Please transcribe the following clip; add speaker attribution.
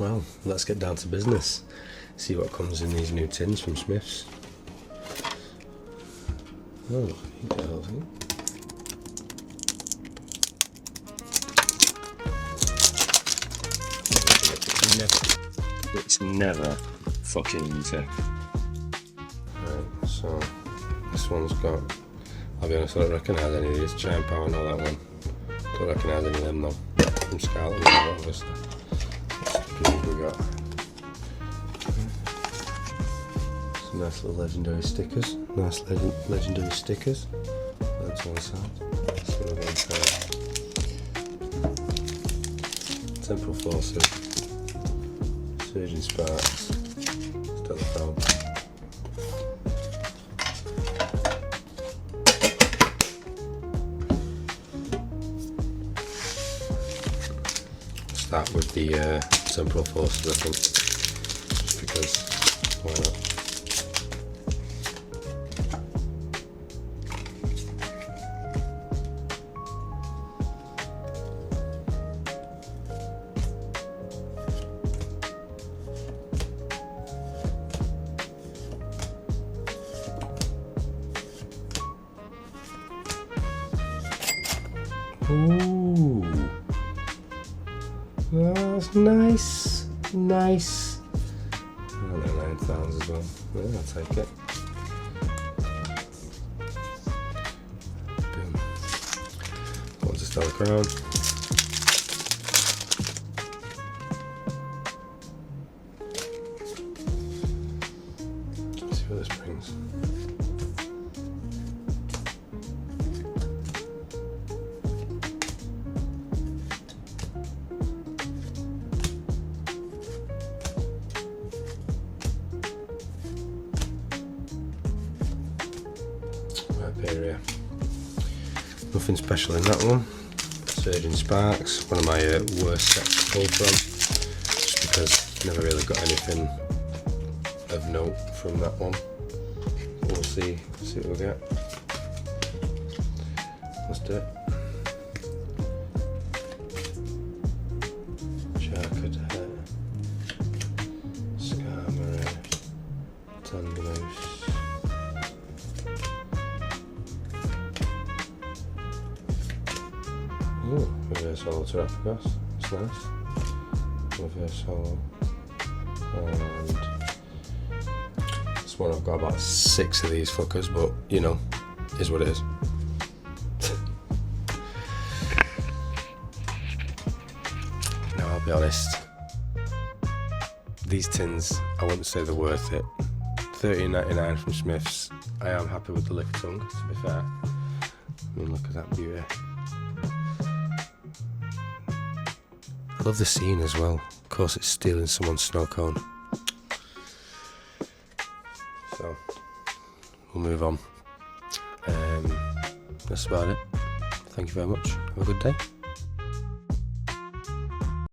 Speaker 1: Well, let's get down to business. See what comes in these new tins from Smith's. Oh, he does.
Speaker 2: It's never fucking easy.
Speaker 1: Right, so this one's got, I'll be honest, I don't recognise any of these. Giant Power, no, that one. Don't recognise any of them though. From Scarlet, obviously. What we got? Some nice little legendary stickers. Nice legendary stickers. That's one side. That's what we're going to try. Temporal Forces. Surging Sparks. Stellar Probe. Start with the Temporal Forces, I think, just because, why not? Ooh. Oh, that's nice, nice. Oh, they're 9,000 as well. Yeah, I'll take it. Boom. Go on to Stellar Crown. Let's see what this brings. Area. Nothing special in that one. Surging Sparks, one of my worst sets to pull from, just because never really got anything of note from that one. We'll see what we get. Let's do it. Charcoal Hair, Skarmory, Tandemoose. Ooh, reverse holo Terrapagos, that's nice. Reverse holo. And this one I've got about 6 of these fuckers, but you know, is what it is. Now I'll be honest, these tins, I wouldn't say they're worth it. $13.99 from Smith's. I am happy with the lick tongue, to be fair. I mean, look at that beauty. I love the scene as well. Of course, it's stealing someone's snow cone. So, we'll move on. That's about it. Thank you very much. Have a good day.